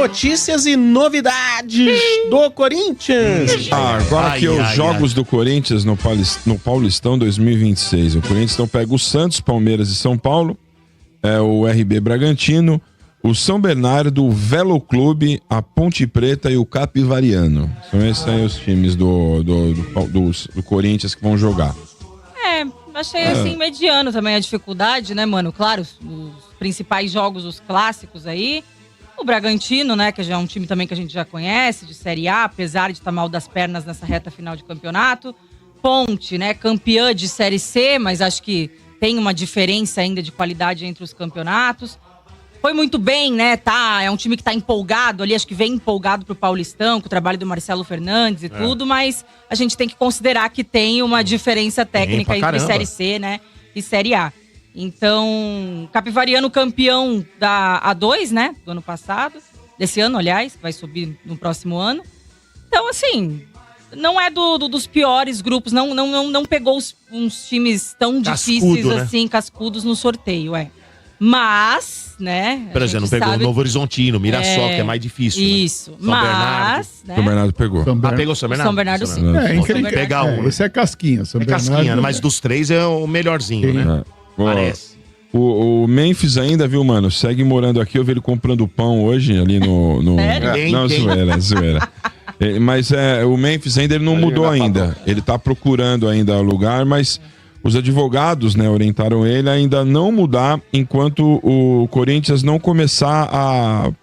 notícias e novidades do Corinthians. Agora aqui os jogos do Corinthians no Paulistão 2026. O Corinthians então pega o Santos, Palmeiras e São Paulo, o RB Bragantino, o São Bernardo, o Velo Clube, a Ponte Preta e o Capivariano. São esses aí os times do Corinthians que vão jogar. Achei assim mediano também a dificuldade, né, mano? Claro, os principais jogos, os clássicos aí. O Bragantino, né, que já é um time também que a gente já conhece, de Série A, apesar de estar mal das pernas nessa reta final de campeonato. Ponte, né, campeã de Série C, mas acho que tem uma diferença ainda de qualidade entre os campeonatos. Foi muito bem, né, é um time que tá empolgado ali, acho que vem empolgado pro Paulistão, com o trabalho do Marcelo Fernandes e tudo, mas a gente tem que considerar que tem uma diferença técnica entre Série C, né, e Série A. Então, Capivariano campeão da A2, né, do ano passado, desse ano, aliás, que vai subir no próximo ano. Então, assim, não é dos piores grupos, não pegou uns times tão difíceis, né? Assim, cascudos no sorteio, Mas, né... Por exemplo, não pegou o Novo Horizontino, Mirassol, que é mais difícil. Isso, né? São Bernardo. Né? São Bernardo pegou. Pegou São Bernardo? São Bernardo, sim. Incrível. Pegar um. Esse é casquinha. São Bernardo, casquinha, mas dos três é o melhorzinho, né? Parece. O Memphis ainda, viu, mano? Segue morando aqui. Eu vi ele comprando pão hoje ali no... Sério? Não, zoeira. Mas o Memphis ainda ele não mudou ainda. Ele tá procurando ainda lugar, mas... Os advogados, né, orientaram ele a ainda não mudar enquanto o Corinthians não começar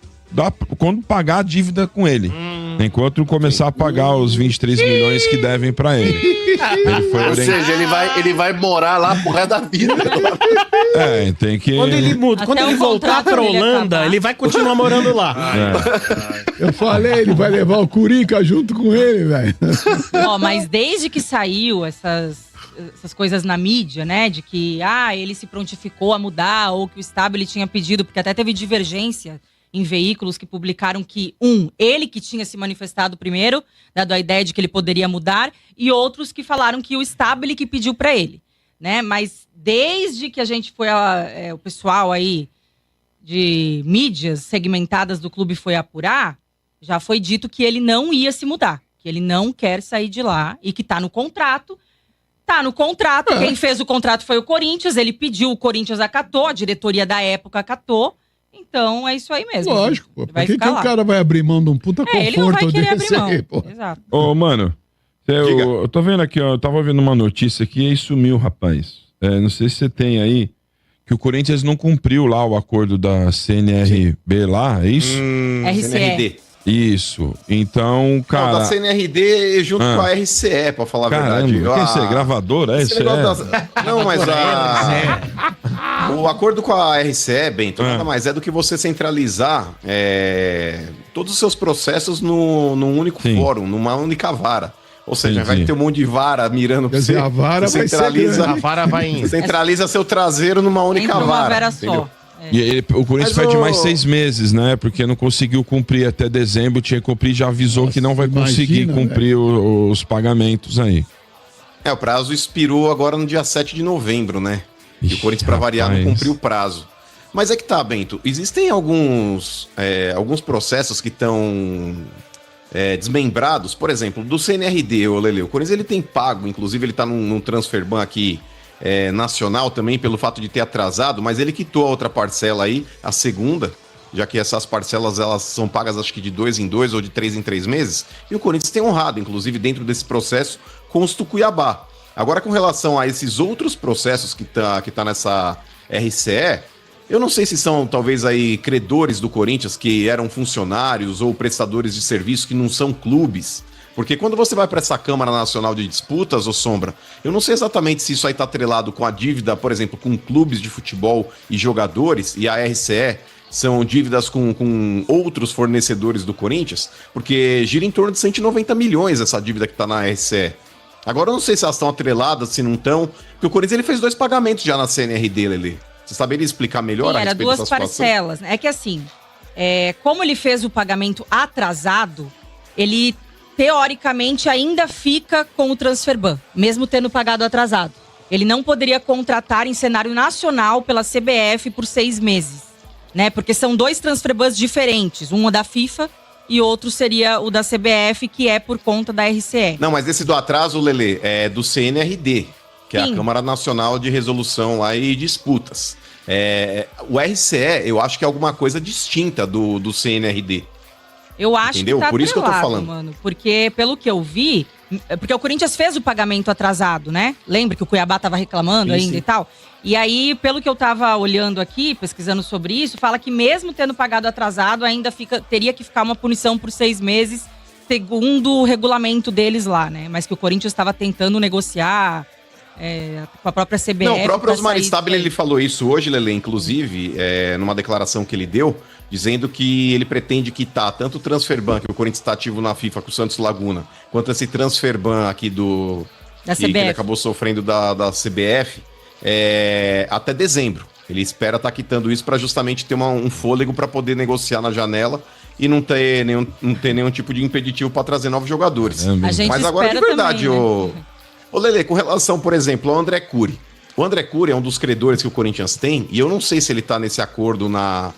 quando pagar a dívida com ele. Enquanto começar a pagar os 23 milhões que devem pra ele. Ou seja, ele vai morar lá pro resto da vida. Tem que... Quando ele voltar pra Holanda, ele vai continuar morando lá. Eu falei, ele vai levar o Curica junto com ele, velho. Mas desde que saiu essas coisas na mídia, né, de que ele se prontificou a mudar ou que o Stabile tinha pedido, porque até teve divergência em veículos que publicaram que ele que tinha se manifestado primeiro, dado a ideia de que ele poderia mudar, e outros que falaram que o Stabile que pediu para ele, né, mas desde que a gente foi o pessoal aí de mídias segmentadas do clube foi apurar, já foi dito que ele não ia se mudar, que ele não quer sair de lá e que tá no contrato. Quem fez o contrato foi o Corinthians, ele pediu, o Corinthians acatou, a diretoria da época acatou. Então é isso aí mesmo. Lógico, pô. Por que o cara vai abrir mão de um puta conforto ele não vai querer abrir mão. Aí, pô? Exato. Ô, mano, eu tô vendo aqui, ó, eu tava vendo uma notícia aqui e aí sumiu, rapaz. Não sei se você tem aí, que o Corinthians não cumpriu lá o acordo da CNRB lá, é isso? RCE. Isso. Então, cara... Não, da CNRD junto com a RCE, pra falar a verdade. O que é isso? Gravadora? RCE? Não, mas o acordo com a RCE, Bento, nada mais é do que você centralizar todos os seus processos num único fórum, numa única vara. Ou seja, vai ter um monte de vara mirando pra você. A vara vai centraliza, a vara vai indo. Centraliza seu traseiro numa única vara. Uma vara só. E o Corinthians perde mais 6 meses, né? Porque não conseguiu cumprir até dezembro, tinha que cumprir, já avisou que não vai conseguir cumprir os pagamentos aí. O prazo expirou agora no dia 7 de novembro, né? E o Corinthians, pra variar, não cumpriu o prazo. Mas é que tá, Bento, existem alguns processos que estão desmembrados. Por exemplo, do CNRD, o Corinthians ele tem pago, inclusive ele tá num transfer ban aqui, nacional também, pelo fato de ter atrasado, mas ele quitou a outra parcela aí, a segunda, já que essas parcelas elas são pagas acho que de 2 em 2 ou de 3 em 3 meses, e o Corinthians tem honrado, inclusive dentro desse processo, com o Cuiabá. Agora, com relação a esses outros processos que tá nessa RCE, eu não sei se são talvez aí credores do Corinthians que eram funcionários ou prestadores de serviço que não são clubes. Porque quando você vai para essa Câmara Nacional de Disputas, ô Sombra, eu não sei exatamente se isso aí tá atrelado com a dívida, por exemplo, com clubes de futebol e jogadores, e a RCE são dívidas com outros fornecedores do Corinthians, porque gira em torno de 190 milhões essa dívida que tá na RCE. Agora eu não sei se elas estão atreladas, se não estão, porque o Corinthians ele fez 2 pagamentos já na CNRD, Lelê. Você saberia explicar melhor a respeito dessa situação? Era 2 parcelas. É que assim, como ele fez o pagamento atrasado, ele teoricamente ainda fica com o transfer ban, mesmo tendo pagado atrasado. Ele não poderia contratar em cenário nacional pela CBF por 6 meses. né? Porque são 2 transfer bans diferentes, um da FIFA e outro seria o da CBF, que é por conta da RCE. Não, mas esse do atraso, Lelê, é do CNRD, que é a Sim. Câmara Nacional de Resolução lá e Disputas. O RCE, eu acho que é alguma coisa distinta do CNRD. Eu acho Entendeu? que tá Por isso que eu tô atrelado, falando. mano. Porque, pelo que eu vi... Porque o Corinthians fez o pagamento atrasado, né? Lembra que o Cuiabá tava reclamando Sim, ainda sim. e tal? E aí, pelo que eu tava olhando aqui, pesquisando sobre isso, fala que mesmo tendo pagado atrasado, ainda teria que ficar uma punição por 6 meses, segundo o regulamento deles lá, né? Mas que o Corinthians estava tentando negociar com a própria CBF. Não, o próprio pra Osmar sair Stabile, disso aí. ele falou isso hoje, Lelê, inclusive, numa declaração que ele deu, dizendo que ele pretende quitar tanto o transfer ban, que o Corinthians está ativo na FIFA com o Santos Laguna, quanto esse transfer ban aqui Da que ele CBF. acabou sofrendo da CBF, até dezembro. Ele espera estar quitando isso para justamente ter um fôlego para poder negociar na janela e não ter nenhum tipo de impeditivo para trazer novos jogadores. A gente Mas agora, de espera verdade, também, né? ô Lelê, com relação, por exemplo, ao André Cury. O André Cury é um dos credores que o Corinthians tem, e eu não sei se ele tá nesse acordo na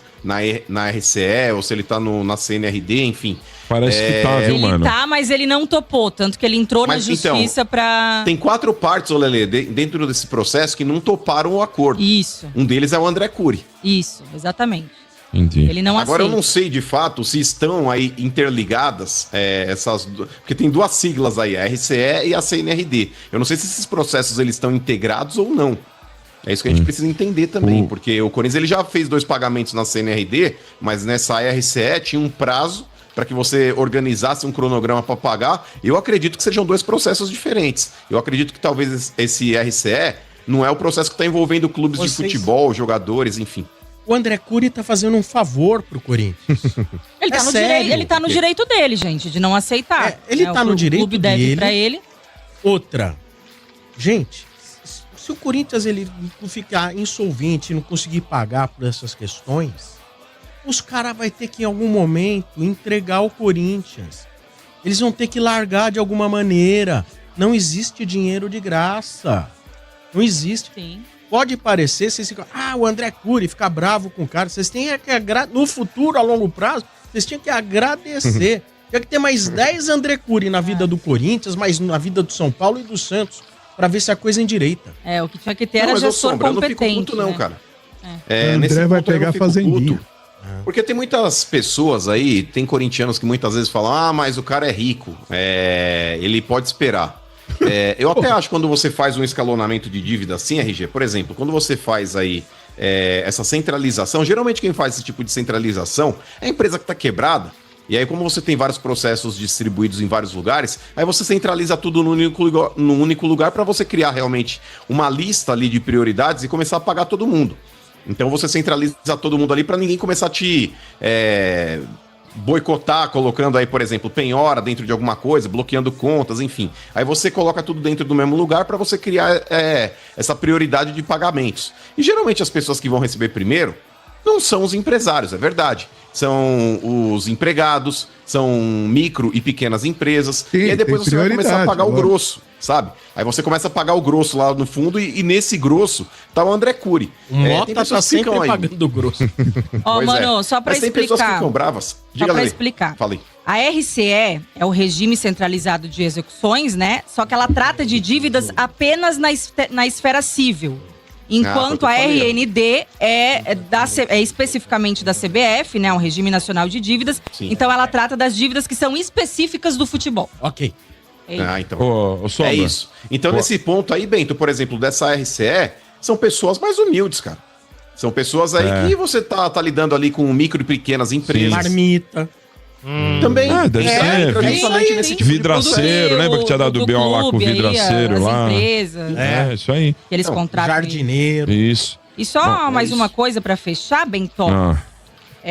RCE ou se ele tá na CNRD, enfim. Parece que tá, viu, Ele mano? tá, mas ele não topou, tanto que ele entrou Mas, na justiça pra... Tem 4 partes, ô Lelê, dentro desse processo que não toparam o acordo. Isso, Um deles é o André Cury. isso, exatamente. Entendi. Ele não Agora aceita. eu não sei de fato se estão aí interligadas porque tem 2 siglas aí, a RCE e a CNRD. Eu não sei se esses processos eles estão integrados ou não. É isso que a gente precisa entender também, porque o Corinthians ele já fez 2 pagamentos na CNRD, mas nessa RCE tinha um prazo para que você organizasse um cronograma para pagar. Eu acredito que sejam 2 processos diferentes. Eu acredito que talvez esse RCE não é o processo que está envolvendo clubes de futebol, jogadores, enfim. O André Cury tá fazendo um favor pro Corinthians. Ele tá, É no, sério? ele tá no direito dele, gente, de não aceitar. Ele tá no direito O clube deve dele. pra ele. Outra. Gente, se o Corinthians ele não ficar insolvente e não conseguir pagar por essas questões, os caras vão ter que, em algum momento, entregar o Corinthians. Eles vão ter que largar de alguma maneira. Não existe dinheiro de graça. Não existe. Sim. Pode parecer, vocês ficam, o André Cury fica bravo com o cara. Vocês têm que no futuro, a longo prazo, vocês tinham que agradecer. Tinha que ter mais 10 André Cury na vida do Corinthians, mais na vida do São Paulo e do Santos, pra ver se a coisa endireita. O que tinha que ter era mas, ô, gestor Sombra, eu não fico competente. puto não, né? cara. André nesse vai ponto eu pegar não fico fazendinha. puto. Porque tem muitas pessoas aí, tem corintianos que muitas vezes falam, mas o cara é rico, ele pode esperar. Eu até acho que quando você faz um escalonamento de dívida assim, RG, por exemplo, quando você faz aí essa centralização, geralmente quem faz esse tipo de centralização é a empresa que está quebrada, e aí como você tem vários processos distribuídos em vários lugares, aí você centraliza tudo no único lugar para você criar realmente uma lista ali de prioridades e começar a pagar todo mundo. Então você centraliza todo mundo ali para ninguém começar a te boicotar, colocando aí, por exemplo, penhora dentro de alguma coisa, bloqueando contas, enfim. Aí você coloca tudo dentro do mesmo lugar para você criar essa prioridade de pagamentos. E geralmente as pessoas que vão receber primeiro não são os empresários, é verdade. São os empregados, são micro e pequenas empresas. Sim, e aí depois tem você vai começar a prioridade, pagar o lógico. grosso, sabe? Aí você começa a pagar o grosso lá no fundo e nesse grosso tá o André Cury. O Mota tem tá pessoas que sempre ficam aí. pagando o grosso. Ó, Pois mano, só pra Mas tem pessoas que explicar. ficam bravas. Só Diga, pra Lelê. explicar. Falei. A RCE é o regime centralizado de execuções, né? Só que ela trata de dívidas apenas na esfera civil. Enquanto foi o a que eu falei. RND é especificamente da CBF, né? Um regime nacional de dívidas. Sim. Então ela trata das dívidas que são específicas do futebol. Ok. É isso. Então. Ô, Sombra. É isso. Então, nesse ponto aí, Bento, por exemplo, dessa RCE, são pessoas mais humildes, cara. São pessoas aí que você tá lidando ali com micro e pequenas empresas. Marmita. Também. Deve ser. entra justamente nesse tipo de Vidraceiro, lembra que tinha dado B.O. lá com o clube aí, vidraceiro as lá? empresas, Isso aí. que eles Não, contratam. Jardineiro. Isso. E só Bom, é mais isso. uma coisa pra fechar, Bentó.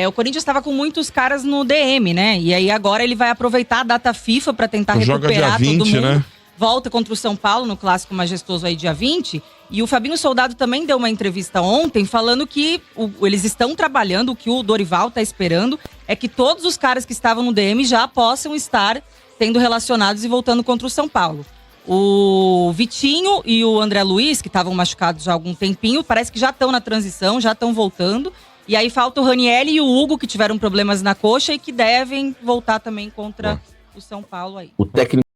O Corinthians estava com muitos caras no DM, né? E aí agora ele vai aproveitar a data FIFA pra tentar Joga recuperar dia 20, todo mundo. né? Volta contra o São Paulo no Clássico Majestoso aí dia 20. E o Fabinho Soldado também deu uma entrevista ontem falando que eles estão trabalhando, o que o Dorival tá esperando é que todos os caras que estavam no DM já possam estar sendo relacionados e voltando contra o São Paulo. O Vitinho e o André Luiz, que estavam machucados já há algum tempinho, parece que já estão na transição, já estão voltando. E aí falta o Raniel e o Hugo, que tiveram problemas na coxa e que devem voltar também contra o São Paulo aí. O técnico